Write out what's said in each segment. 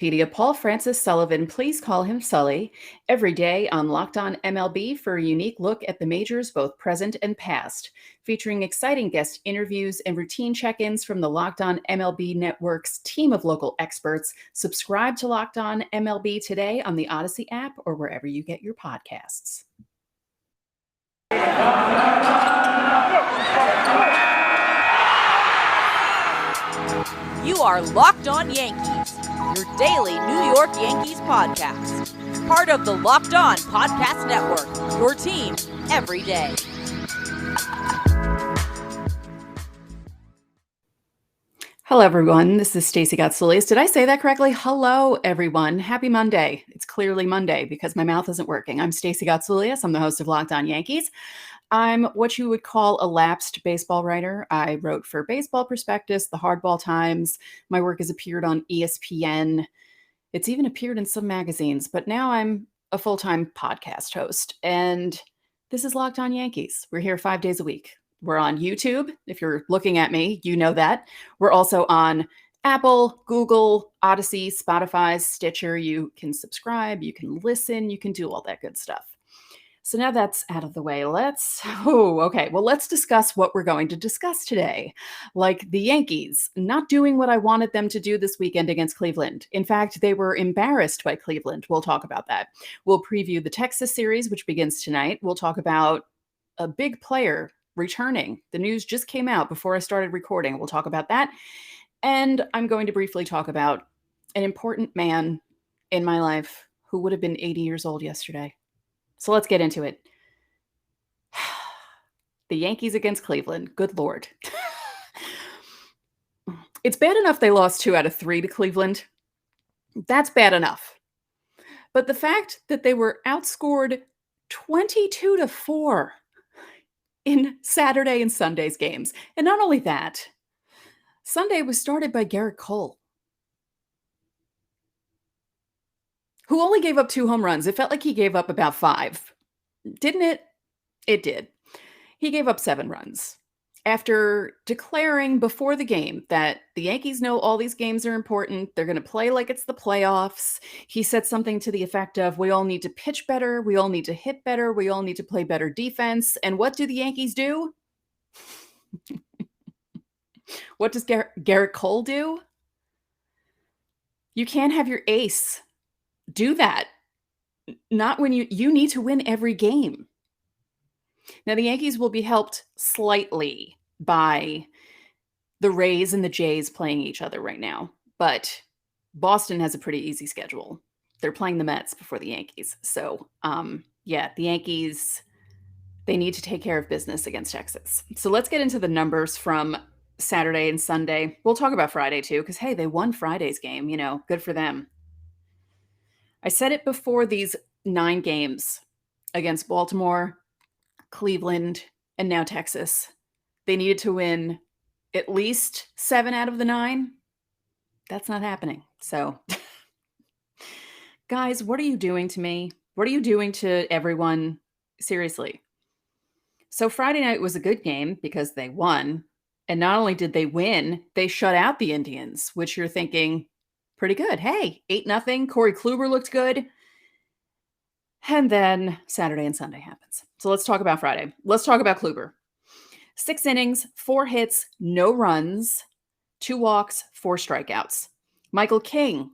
Wikipedia, Paul Francis Sullivan, please call him Sully, every day on Locked On MLB for a unique look at the majors, both present and past, featuring exciting guest interviews and routine check-ins from the Locked On MLB Network's team of local experts. Subscribe to Locked On MLB today on the Odyssey app or wherever you get your podcasts. You are Locked On Yankees, your daily New York Yankees podcast. Part of the Locked On Podcast Network, your team every day. Hello, everyone. This is Stacey Gotsulias. Did I say that correctly? Hello, everyone. Happy Monday. It's clearly Monday because my mouth isn't working. I'm Stacey Gotsulias. I'm the host of Locked On Yankees. I'm what you would call a lapsed baseball writer. I wrote for Baseball Prospectus, the Hardball Times. My work has appeared on ESPN. It's even appeared in some magazines, but now I'm a full-time podcast host. And this is Locked On Yankees. We're here 5 days a week. We're on YouTube. If you're looking at me, you know that. We're also on Apple, Google, Odyssey, Spotify, Stitcher. You can subscribe, you can listen, you can do all that good stuff. So now that's out of the way. Let's discuss what we're going to discuss today. Like the Yankees not doing what I wanted them to do this weekend against Cleveland. In fact, they were embarrassed by Cleveland. We'll talk about that. We'll preview the Texas series, which begins tonight. We'll talk about a big player returning. The news just came out before I started recording. We'll talk about that. And I'm going to briefly talk about an important man in my life who would have been 80 years old yesterday. So let's get into it. The Yankees against Cleveland. Good Lord. It's bad enough they lost 2 out of 3 to Cleveland. That's bad enough. But the fact that they were outscored 22-4 in Saturday and Sunday's games. And not only that, Sunday was started by Garrett Cole, who only gave up 2 home runs. It felt like he gave up about 5. Didn't it? It did. He gave up 7 runs. After declaring before the game that the Yankees know all these games are important, they're going to play like it's the playoffs, he said something to the effect of, we all need to pitch better, we all need to hit better, we all need to play better defense. And what do the Yankees do? What does Garrett Cole do? You can't have your ace do that. Not when you need to win every game. Now, the Yankees will be helped slightly by the Rays and the Jays playing each other right now, but Boston has a pretty easy schedule. They're playing the Mets before the Yankees. So, the Yankees, they need to take care of business against Texas. So let's get into the numbers from Saturday and Sunday. We'll talk about Friday too, because, hey, they won Friday's game. Good for them. I said it before these 9 games against Baltimore, Cleveland, and now Texas. They needed to win at least 7 out of the 9. That's not happening. So, guys, what are you doing to me? What are you doing to everyone? Seriously. So Friday night was a good game because they won. And not only did they win, they shut out the Indians, which you're thinking, pretty good. Hey, 8-0. Corey Kluber looked good. And then Saturday and Sunday happens. So let's talk about Friday. Let's talk about Kluber. 6 innings, 4 hits, no runs, 2 walks, 4 strikeouts. Michael King,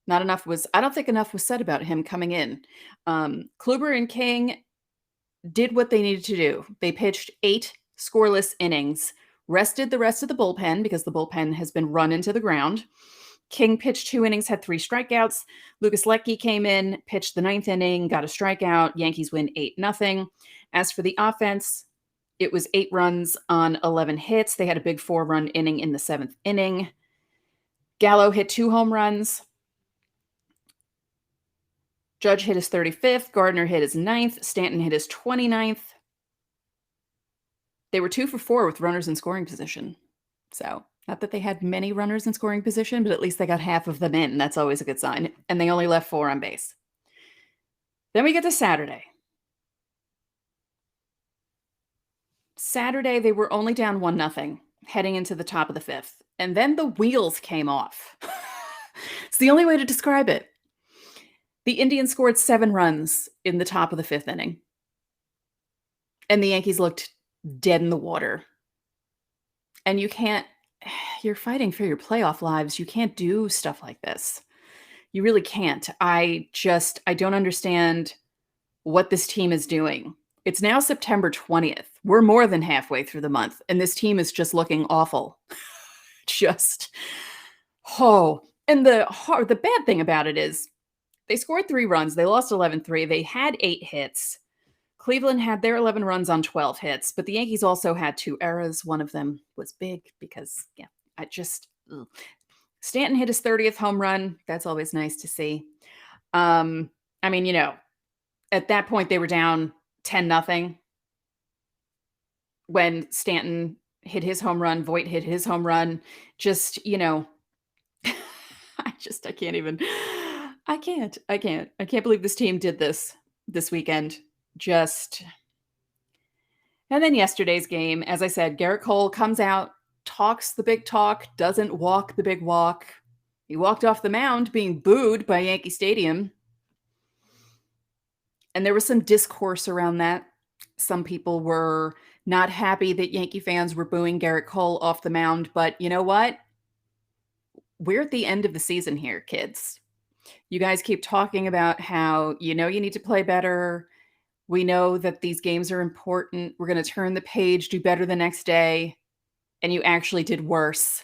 I don't think enough was said about him coming in. Kluber and King did what they needed to do. They pitched 8 scoreless innings, rested the rest of the bullpen because the bullpen has been run into the ground. King pitched 2 innings, had 3 strikeouts. Lucas Leckie came in, pitched the 9th inning, got a strikeout. Yankees win 8-0. As for the offense, it was 8 runs on 11 hits. They had a big 4-run inning in the 7th inning. Gallo hit 2 home runs. Judge hit his 35th. Gardner hit his 9th. Stanton hit his 29th. They were 2 for 4 with runners in scoring position. So, not that they had many runners in scoring position, but at least they got half of them in. That's always a good sign. And they only left 4 on base. Then we get to Saturday. Saturday, they were only down 1-0 heading into the top of the 5th. And then the wheels came off. It's the only way to describe it. The Indians scored 7 runs in the top of the 5th inning, and the Yankees looked dead in the water. And you're fighting for your playoff lives. You can't do stuff like this. You really can't. I don't understand what this team is doing. It's now September 20th. We're more than halfway through the month, and this team is just looking awful. And the bad thing about it is they scored 3 runs. They lost 11-3. They had 8 hits. Cleveland had their 11 runs on 12 hits, but the Yankees also had 2 errors. One of them was big because, Stanton hit his 30th home run. That's always nice to see. At that point, they were down 10-0 when Stanton hit his home run, Voit hit his home run. I can't believe this team did this weekend. And then yesterday's game, as I said, Garrett Cole comes out, talks the big talk, doesn't walk the big walk. He walked off the mound being booed by Yankee Stadium. And there was some discourse around that. Some people were not happy that Yankee fans were booing Garrett Cole off the mound. But you know what? We're at the end of the season here, kids. You guys keep talking about how you need to play better. We know that these games are important. We're going to turn the page, do better the next day. And you actually did worse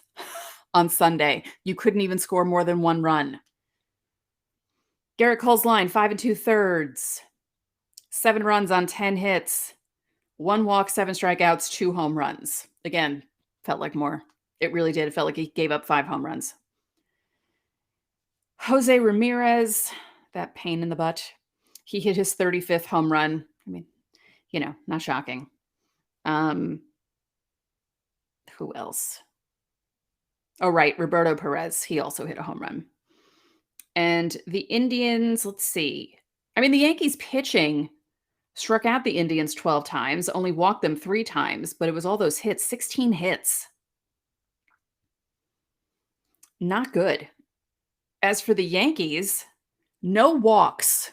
on Sunday. You couldn't even score more than 1 run. Garrett Cole's line, 5 2/3. 7 runs on 10 hits. 1 walk, 7 strikeouts, 2 home runs. Again, felt like more. It really did. It felt like he gave up 5 home runs. Jose Ramirez, that pain in the butt. He hit his 35th home run. Not shocking. Who else? Oh, right. Roberto Perez. He also hit a home run. And the Indians, let's see. The Yankees pitching struck out the Indians 12 times, only walked them 3 times, but it was all those hits, 16 hits. Not good. As for the Yankees, no walks.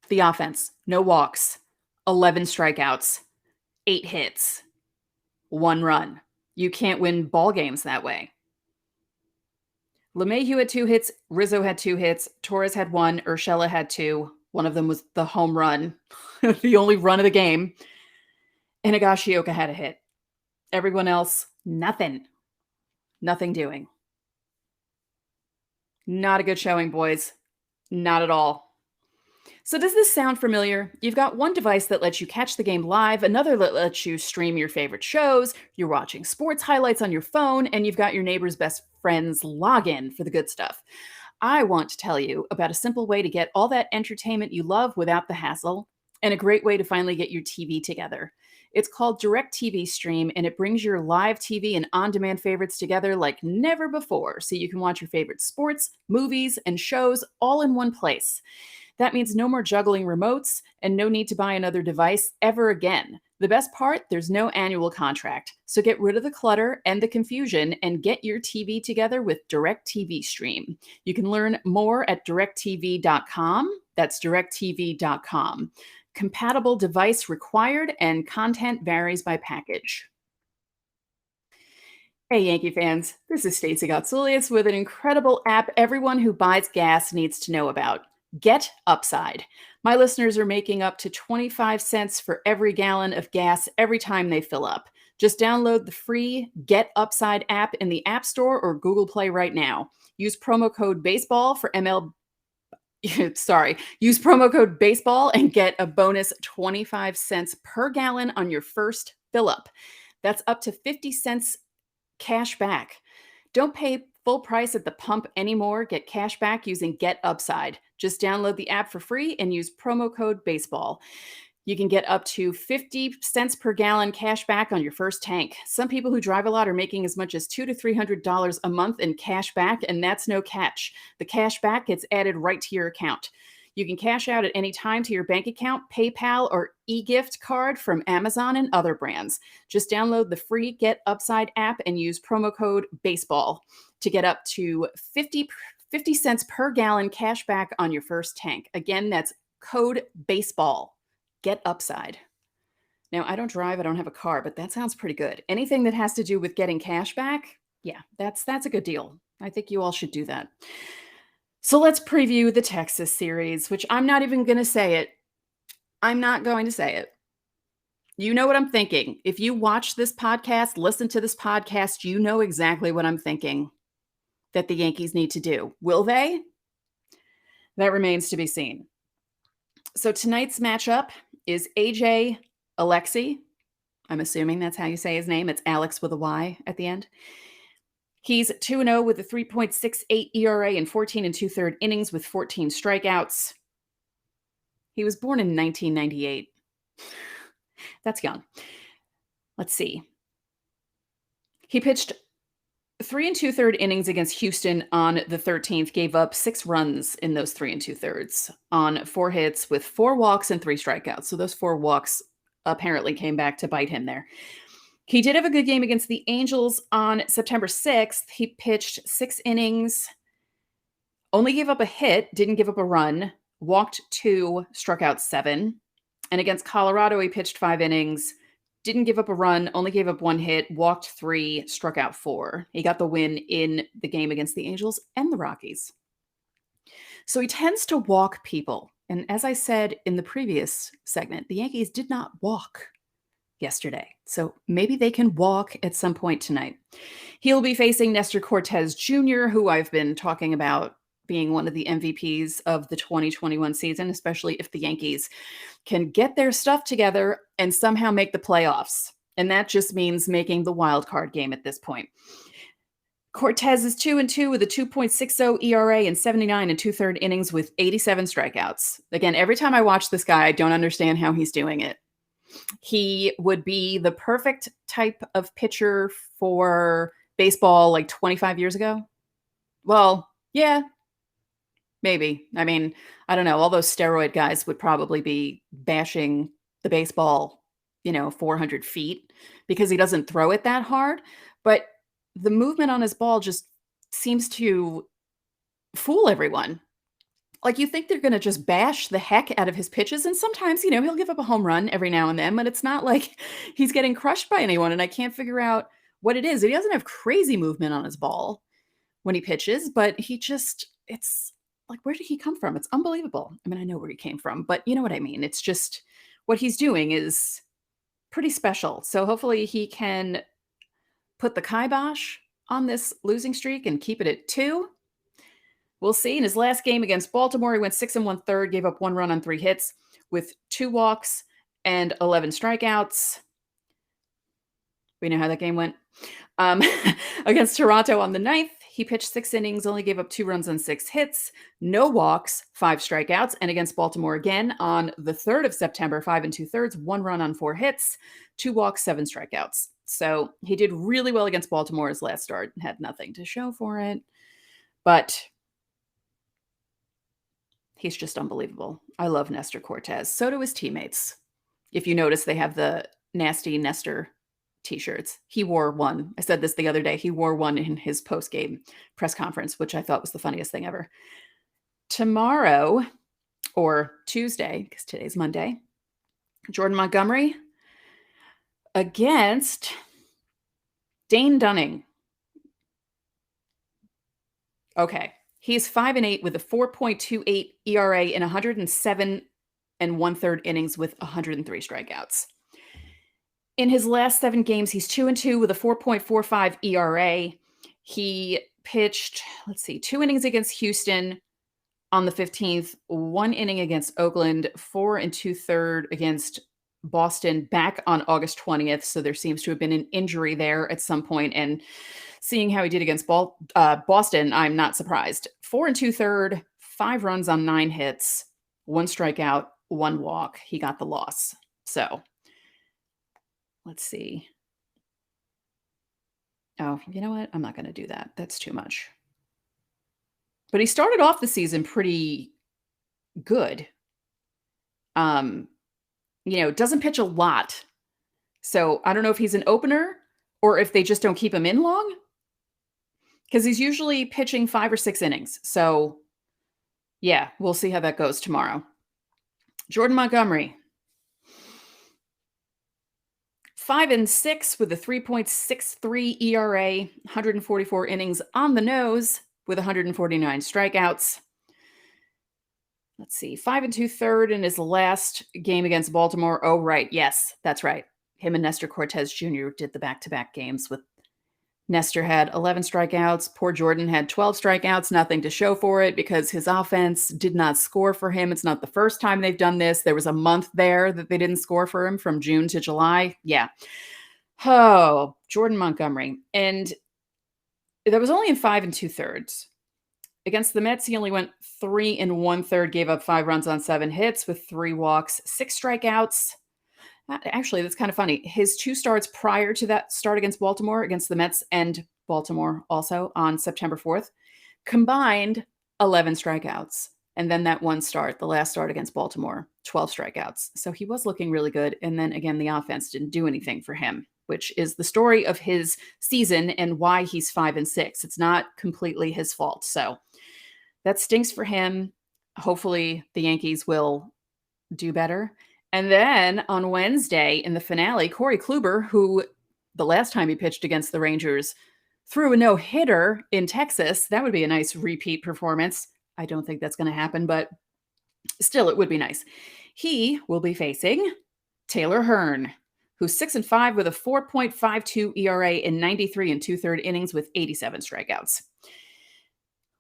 The offense, no walks, 11 strikeouts, 8 hits, 1 run. You can't win ball games that way. LeMahieu had 2 hits, Rizzo had 2 hits, Torres had 1, Urshela had 2. One of them was the home run, the only run of the game. And Higashioka had a hit. Everyone else, nothing. Nothing doing. Not a good showing, boys. Not at all. So does this sound familiar? You've got one device that lets you catch the game live, another that lets you stream your favorite shows, you're watching sports highlights on your phone, and you've got your neighbor's best friend's login for the good stuff. I want to tell you about a simple way to get all that entertainment you love without the hassle, and a great way to finally get your TV together. It's called DirecTV Stream, and it brings your live TV and on-demand favorites together like never before, so you can watch your favorite sports, movies, and shows all in one place. That means no more juggling remotes and no need to buy another device ever again. The best part, there's no annual contract. So get rid of the clutter and the confusion and get your TV together with DirecTV Stream. You can learn more at directtv.com. That's directtv.com. Compatible device required and content varies by package. Hey, Yankee fans, this is Stacey Gotsoulias with an incredible app everyone who buys gas needs to know about. Get Upside. My listeners are making up to 25 cents for every gallon of gas every time they fill up. Just download the free Get Upside app in the App Store or Google Play right now. Use promo code BASEBALL for Use promo code BASEBALL and get a bonus 25 cents per gallon on your first fill up. That's up to 50 cents cash back. Don't pay full price at the pump anymore. Get cash back using Get Upside. Just download the app for free and use promo code BASEBALL. You can get up to 50 cents per gallon cash back on your first tank. Some people who drive a lot are making as much as $200 to $300 a month in cash back, and that's no catch. The cash back gets added right to your account. You can cash out at any time to your bank account, PayPal, or e-gift card from Amazon and other brands. Just download the free Get Upside app and use promo code BASEBALL to get up to 50 cents per gallon cash back on your first tank. Again, that's code BASEBALL. Get Upside. Now, I don't drive, I don't have a car, but that sounds pretty good. Anything that has to do with getting cash back, yeah, that's a good deal. I think you all should do that. So let's preview the Texas series, which I'm not even going to say it. I'm not going to say it. You know what I'm thinking. If you watch this podcast, listen to this podcast, you know exactly what I'm thinking that the Yankees need to do. Will they? That remains to be seen. So tonight's matchup is AJ Alexey. I'm assuming that's how you say his name. It's Alex with a Y at the end. He's 2-0 with a 3.68 ERA in 14 2/3 innings with 14 strikeouts. He was born in 1998. That's young. Let's see. He pitched 3 2/3 innings against Houston on the 13th, gave up 6 runs in those 3 2/3 on 4 hits with 4 walks and 3 strikeouts. So those 4 walks apparently came back to bite him there. He did have a good game against the Angels on September 6th. He pitched 6 innings, only gave up a hit, didn't give up a run, walked 2, struck out 7. And against Colorado, he pitched 5 innings, didn't give up a run, only gave up 1 hit, walked 3, struck out 4. He got the win in the game against the Angels and the Rockies. So he tends to walk people. And as I said in the previous segment, the Yankees did not walk yesterday. So maybe they can walk at some point tonight. He'll be facing Nestor Cortes Jr., who I've been talking about being one of the MVPs of the 2021 season, especially if the Yankees can get their stuff together and somehow make the playoffs. And that just means making the wild card game at this point. Cortes is 2-2 with a 2.60 ERA in 79 2/3 innings with 87 strikeouts. Again, every time I watch this guy, I don't understand how he's doing it. He would be the perfect type of pitcher for baseball like 25 years ago. Well, yeah, maybe. I mean, I don't know. All those steroid guys would probably be bashing the baseball, 400 feet because he doesn't throw it that hard. But the movement on his ball just seems to fool everyone. Like, you think they're going to just bash the heck out of his pitches. And sometimes, he'll give up a home run every now and then, but it's not like he's getting crushed by anyone. And I can't figure out what it is. He doesn't have crazy movement on his ball when he pitches, but it's like, where did he come from? It's unbelievable. I mean, I know where he came from, but you know what I mean? It's just what he's doing is pretty special. So hopefully he can put the kibosh on this losing streak and keep it at 2. We'll see. In his last game against Baltimore, he went 6 1/3, gave up 1 run on 3 hits with 2 walks and 11 strikeouts. We know how that game went. Against Toronto on the 9th, he pitched 6 innings, only gave up 2 runs on 6 hits, no walks, 5 strikeouts. And against Baltimore again on the 3rd of September, 5 2/3, 1 run on 4 hits, 2 walks, 7 strikeouts. So he did really well against Baltimore. His last start had nothing to show for it. But he's just unbelievable. I love Nestor Cortes. So do his teammates. If you notice, they have the nasty Nestor t-shirts. He wore one. I said this the other day. He wore one in his post-game press conference, which I thought was the funniest thing ever. Tomorrow, or Tuesday, because today's Monday, Jordan Montgomery against Dane Dunning. Okay. He's 5-8 with a 4.28 ERA in 107 1/3 innings with 103 strikeouts. In his last 7 games, he's 2-2 with a 4.45 ERA. He pitched, 2 innings against Houston on the 15th, 1 inning against Oakland, 4 2/3 against Boston back on August 20th. So there seems to have been an injury there at some point. And seeing how he did against Boston, I'm not surprised. 4 2/3, 5 runs on 9 hits, 1 strikeout, 1 walk. He got the loss. So let's see. Oh, you know what? I'm not going to do that. That's too much. But he started off the season pretty good. Doesn't pitch a lot. So I don't know if he's an opener or if they just don't keep him in long, because he's usually pitching 5 or 6 innings. So yeah, we'll see how that goes tomorrow. Jordan Montgomery, 5-6 with a 3.63 ERA, 144 innings on the nose with 149 strikeouts. Let's see, 5 2/3 in his last game against Baltimore. Oh, right. Yes, that's right. Him and Nestor Cortez Jr. did the back-to-back games with Nestor had 11 strikeouts. Poor Jordan had 12 strikeouts, nothing to show for it because his offense did not score for him. It's not the first time they've done this. There was a month there that they didn't score for him from June to July. Yeah. Oh, Jordan Montgomery. And that was only in 5 2/3. Against the Mets, he only went 3 1/3, gave up 5 runs on 7 hits with 3 walks, 6 strikeouts. Actually, that's kind of funny. His 2 starts prior to that start against Baltimore, against the Mets and Baltimore also on September 4th, combined 11 strikeouts. And then that 1 start, the last start against Baltimore, 12 strikeouts. So he was looking really good. And then again, the offense didn't do anything for him, which is the story of his season and why he's 5-6. It's not completely his fault. So that stinks for him. Hopefully the Yankees will do better. And then on Wednesday in the finale, Corey Kluber, who the last time he pitched against the Rangers threw a no-hitter in Texas. That would be a nice repeat performance. I don't think that's going to happen, but still, it would be nice. He will be facing Taylor Hearn, who's 6-5 with a 4.52 ERA in 93 2/3 innings with 87 strikeouts.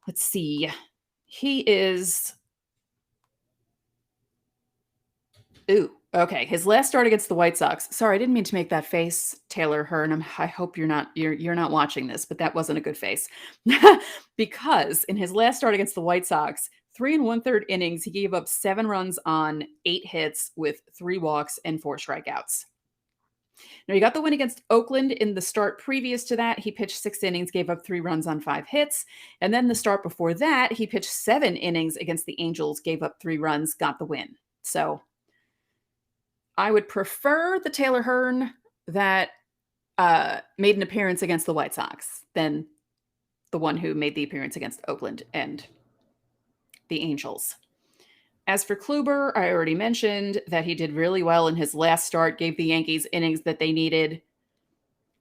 Let's see. He is... Ooh, okay. His last start against the White Sox. Sorry, I didn't mean to make that face, Taylor Hearn. I hope you're not watching this, but that wasn't a good face. Because in his last start against the White Sox, 3 1/3 innings, he gave up 7 runs on 8 hits with 3 walks and 4 strikeouts. Now, he got the win against Oakland in the start previous to that. He pitched 6 innings, gave up 3 runs on 5 hits. And then the start before that, he pitched 7 innings against the Angels, gave up 3 runs, got the win. So I would prefer the Taylor Hearn that made an appearance against the White Sox than the one who made the appearance against Oakland and the Angels. As for Kluber, I already mentioned that he did really well in his last start, gave the Yankees innings that they needed,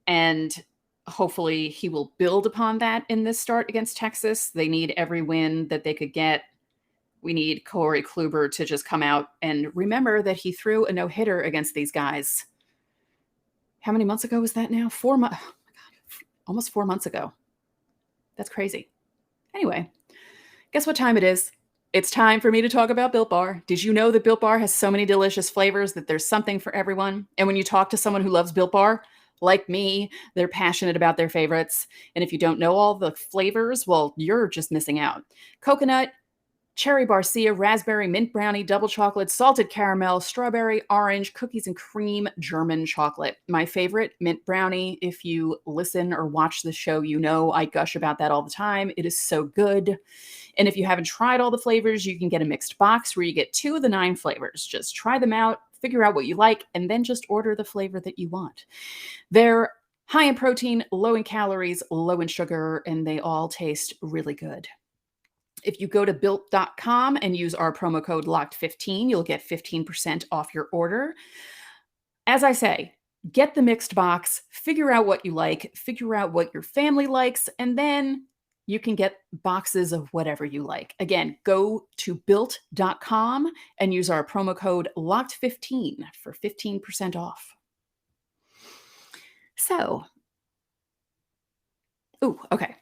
and hopefully he will build upon that in this start against Texas. They need every win that they could get. We need Corey Kluber to just come out and remember that he threw a no-hitter against these guys. How many months ago was that now? 4 months. Oh my God, almost 4 months ago. That's crazy. Anyway, guess what time it is? It's time for me to talk about Built Bar. Did you know that Built Bar has so many delicious flavors that there's something for everyone? And when you talk to someone who loves Built Bar, like me, they're passionate about their favorites. And if you don't know all the flavors, well, you're just missing out. Coconut, cherry barcia, raspberry, mint brownie, double chocolate, salted caramel, strawberry, orange, cookies and cream, German chocolate. My favorite, mint brownie. If you listen or watch the show, you know I gush about that all the time. It is so good. And if you haven't tried all the flavors, you can get a mixed box where you get 2 of the 9 flavors. Just try them out, figure out what you like, and then just order the flavor that you want. They're high in protein, low in calories, low in sugar, and they all taste really good. If you go to built.com and use our promo code LOCKED15, you'll get 15% off your order. As I say, get the mixed box, figure out what you like, figure out what your family likes, and then you can get boxes of whatever you like. Again, go to built.com and use our promo code LOCKED15 for 15% off. So, okay.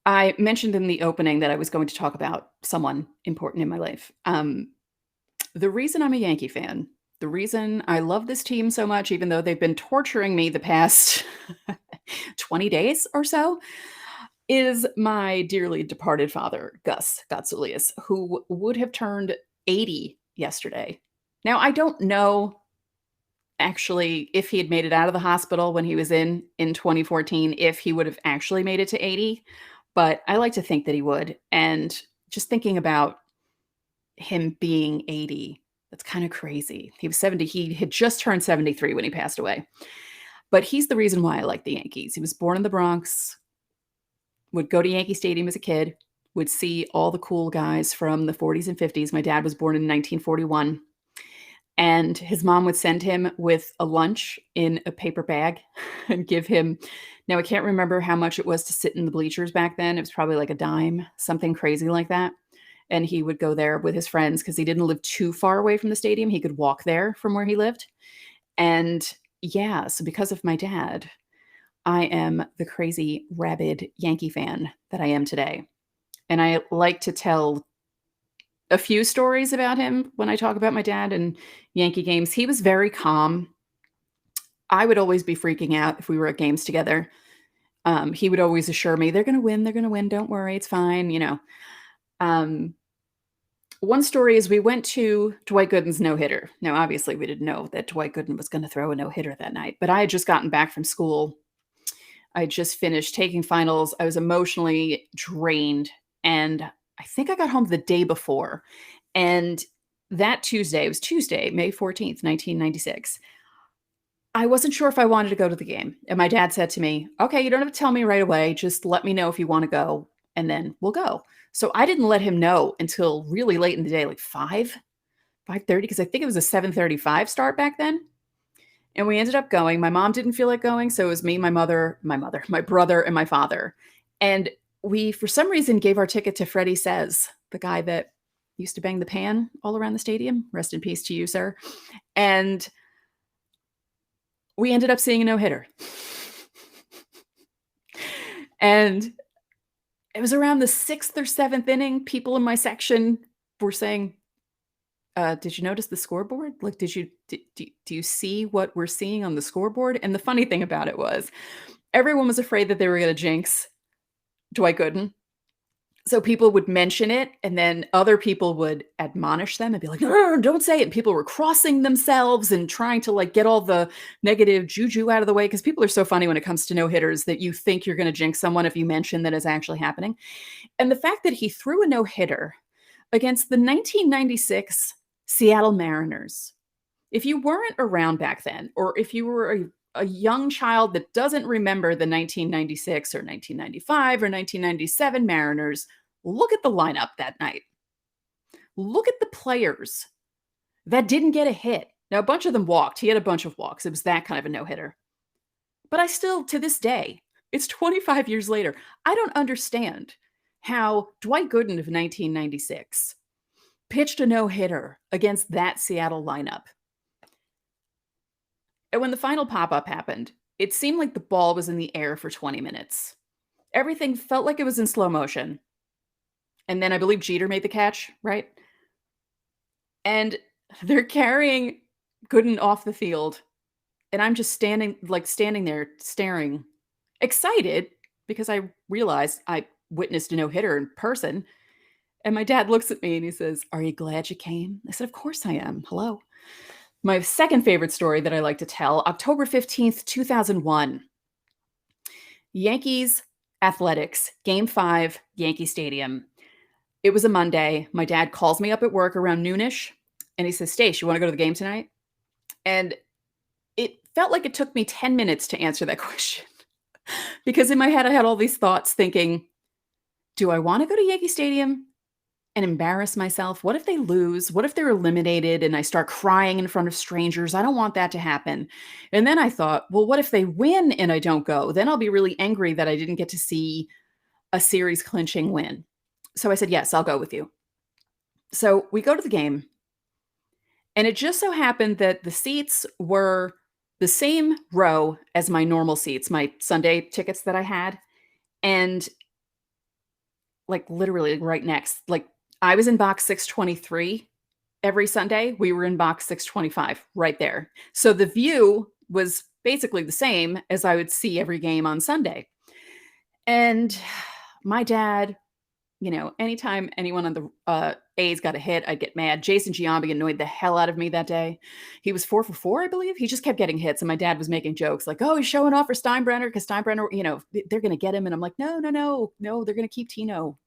I mentioned in the opening that I was going to talk about someone important in my life. The reason I'm a Yankee fan, the reason I love this team so much, even though they've been torturing me the past 20 days or so, is my dearly departed father, Gus Gotsulias, who would have turned 80 yesterday. Now, I don't know actually if he had made it out of the hospital when he was in 2014, if he would have actually made it to 80. But I like to think that he would. And just thinking about him being 80. That's kind of crazy. He was 70. He had just turned 73 when he passed away. But he's the reason why I like the Yankees. He was born in the Bronx, would go to Yankee Stadium as a kid, would see all the cool guys from the 40s and 50s. My dad was born in 1941. And his mom would send him with a lunch in a paper bag and give him, now I can't remember how much it was to sit in the bleachers back then. It was probably like a dime, something crazy like that. And he would go there with his friends because he didn't live too far away from the stadium. He could walk there from where he lived. And yeah, so because of my dad, I am the crazy, rabid Yankee fan that I am today. And I like to tell a few stories about him when I talk about my dad and Yankee games. He was very calm. I would always be freaking out if we were at games together. He would always assure me, they're going to win. They're going to win. Don't worry. It's fine. One story is we went to Dwight Gooden's no-hitter. Now, obviously, we didn't know that Dwight Gooden was going to throw a no-hitter that night, but I had just gotten back from school. I had just finished taking finals. I was emotionally drained, and I think I got home the day before. And that Tuesday, it was Tuesday, May 14th, 1996. I wasn't sure if I wanted to go to the game. And my dad said to me, okay, you don't have to tell me right away. Just let me know if you want to go, and then we'll go. So I didn't let him know until really late in the day, like 5:30, because I think it was a 7:35 start back then. And we ended up going. My mom didn't feel like going, so it was me, my brother, and my father. And we, for some reason, gave our ticket to Freddie Says, the guy that used to bang the pan all around the stadium. Rest in peace to you, sir. And we ended up seeing a no-hitter. And it was around the 6th or 7th inning. People in my section were saying, did you notice the scoreboard? Like, do you see what we're seeing on the scoreboard? And the funny thing about it was everyone was afraid that they were going to jinx Dwight Gooden. So people would mention it, and then other people would admonish them and be like, no, don't say it. And people were crossing themselves and trying to like get all the negative juju out of the way, because people are so funny when it comes to no-hitters that you think you're going to jinx someone if you mention that it's actually happening. And the fact that he threw a no-hitter against the 1996 Seattle Mariners, if you weren't around back then, or if you were a young child that doesn't remember the 1996 or 1995 or 1997 Mariners, look at the lineup that night. Look at the players that didn't get a hit. Now, a bunch of them walked. He had a bunch of walks. It was that kind of a no-hitter. But I still, to this day, it's 25 years later, I don't understand how Dwight Gooden of 1996 pitched a no-hitter against that Seattle lineup. And when the final pop-up happened, it seemed like the ball was in the air for 20 minutes. Everything felt like it was in slow motion. And then I believe Jeter made the catch, right? And they're carrying Gooden off the field. And I'm just standing there staring, excited, because I realized I witnessed a no-hitter in person. And my dad looks at me and he says, "Are you glad you came?" I said, "Of course I am. Hello." My second favorite story that I like to tell, October 15th, 2001. Yankees Athletics, Game 5, Yankee Stadium. It was a Monday. My dad calls me up at work around noonish, and he says, "Stace, you want to go to the game tonight?" And it felt like it took me 10 minutes to answer that question. Because in my head, I had all these thoughts thinking, do I want to go to Yankee Stadium and embarrass myself? What if they lose? What if they're eliminated and I start crying in front of strangers? I don't want that to happen. And then I thought, well, what if they win and I don't go? Then I'll be really angry that I didn't get to see a series clinching win. So I said, yes, I'll go with you. So we go to the game. And it just so happened that the seats were the same row as my normal seats, my Sunday tickets that I had. And like literally right next, like I was in box 623 every Sunday. We were in box 625 right there. So the view was basically the same as I would see every game on Sunday. And my dad, anytime anyone on the A's got a hit, I'd get mad. Jason Giambi annoyed the hell out of me that day. He was 4 for 4, I believe. He just kept getting hits. And my dad was making jokes like, oh, he's showing off for Steinbrenner because Steinbrenner, they're going to get him. And I'm like, no, they're going to keep Tino.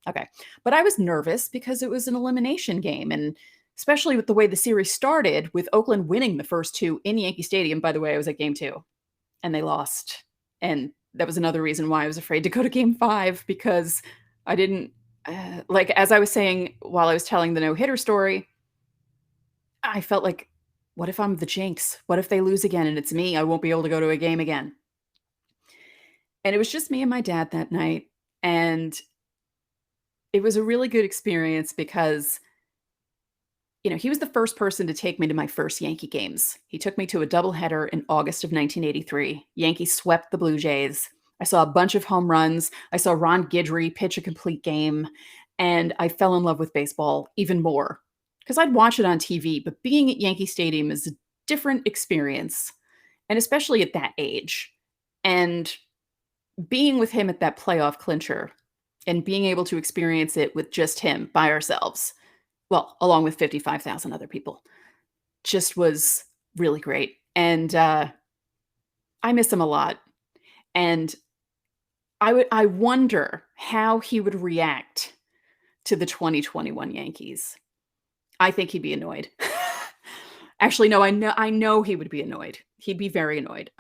Okay. But I was nervous because it was an elimination game. And especially with the way the series started, with Oakland winning the first two in Yankee Stadium. By the way, I was at game two and they lost. And that was another reason why I was afraid to go to game five, because I didn't, like, as I was saying while I was telling the no hitter story, I felt like, what if I'm the jinx? What if they lose again and it's me? I won't be able to go to a game again. And it was just me and my dad that night. And it was a really good experience because, he was the first person to take me to my first Yankee games. He took me to a doubleheader in August of 1983. Yankees swept the Blue Jays. I saw a bunch of home runs. I saw Ron Guidry pitch a complete game, and I fell in love with baseball even more because I'd watch it on TV, but being at Yankee Stadium is a different experience, and especially at that age. And being with him at that playoff clincher and being able to experience it with just him by ourselves, well, along with 55,000 other people, just was really great. And I miss him a lot. And I wonder how he would react to the 2021 Yankees. I think he'd be annoyed. Actually, no, I know he would be annoyed. He'd be very annoyed.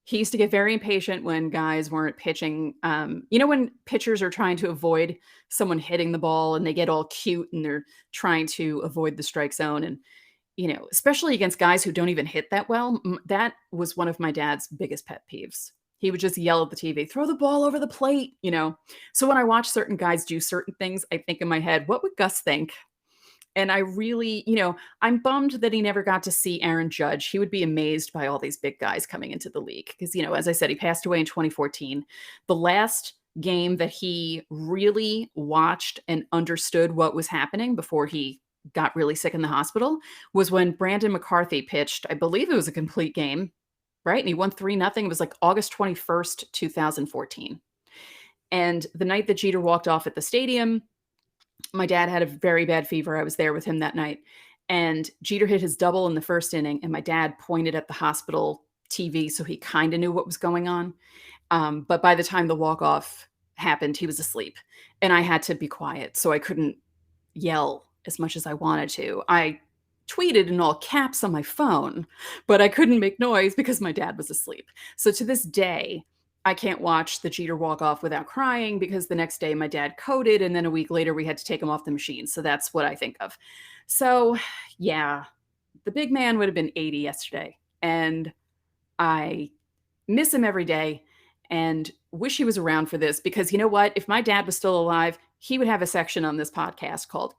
He used to get very impatient when guys weren't pitching. When pitchers are trying to avoid someone hitting the ball and they get all cute and they're trying to avoid the strike zone. And, especially against guys who don't even hit that well. That was one of my dad's biggest pet peeves. He would just yell at the TV, throw the ball over the plate. So when I watch certain guys do certain things, I think in my head, what would Gus think? And I really, I'm bummed that he never got to see Aaron Judge. He would be amazed by all these big guys coming into the league because, as I said, he passed away in 2014. The last game that he really watched and understood what was happening before he got really sick in the hospital was when Brandon McCarthy pitched. I believe it was a complete game, right? And he won 3-0. It was like August 21st, 2014. And the night that Jeter walked off at the stadium, my dad had a very bad fever. I was there with him that night. And Jeter hit his double in the first inning, and my dad pointed at the hospital TV, so he kind of knew what was going on. But by the time the walk-off happened, he was asleep. And I had to be quiet, so I couldn't yell as much as I wanted to. I tweeted in all caps on my phone, but I couldn't make noise because my dad was asleep. So to this day, I can't watch the Jeter walk-off without crying because the next day my dad coded, and then a week later we had to take him off the machine. So that's what I think of. So yeah, the big man would have been 80 yesterday, and I miss him every day and wish he was around for this because you know what? If my dad was still alive, he would have a section on this podcast called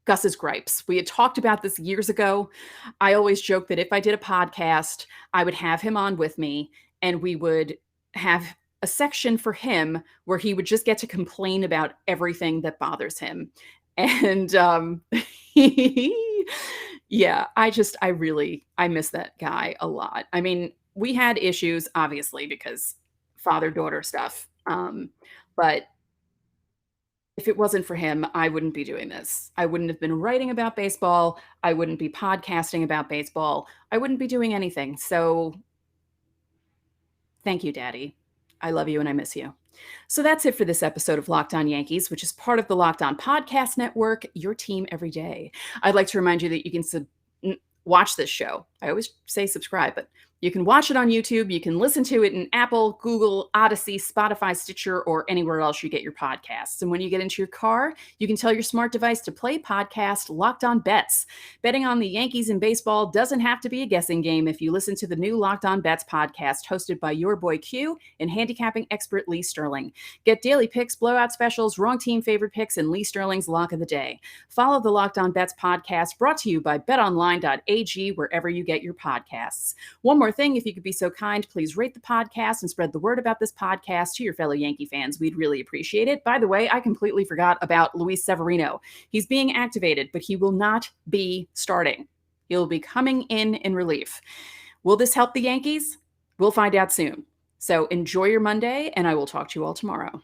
Gus's Gripes. We had talked about this years ago. I always joke that if I did a podcast, I would have him on with me and we would have a section for him where he would just get to complain about everything that bothers him. And yeah, I miss that guy a lot. I mean, we had issues, obviously, because father-daughter stuff. But if it wasn't for him, I wouldn't be doing this. I wouldn't have been writing about baseball. I wouldn't be podcasting about baseball. I wouldn't be doing anything. So thank you, Daddy. I love you and I miss you. So that's it for this episode of Locked On Yankees, which is part of the Locked On Podcast Network, your team every day. I'd like to remind you that you can watch this show. I always say subscribe, but you can watch it on YouTube. You can listen to it in Apple, Google, Odyssey, Spotify, Stitcher, or anywhere else you get your podcasts. And when you get into your car, you can tell your smart device to play podcast Locked On Bets. Betting on the Yankees and baseball doesn't have to be a guessing game if you listen to the new Locked On Bets podcast hosted by your boy Q and handicapping expert Lee Sterling. Get daily picks, blowout specials, wrong team favorite picks, and Lee Sterling's lock of the day. Follow the Locked On Bets podcast brought to you by betonline.ag wherever you get your podcasts. One more thing, if you could be so kind, please rate the podcast and spread the word about this podcast to your fellow Yankee fans. We'd really appreciate it. By the way, I completely forgot about Luis Severino. He's being activated, but he will not be starting. He'll be coming in relief. Will this help the Yankees? We'll find out soon. So enjoy your Monday, and I will talk to you all tomorrow.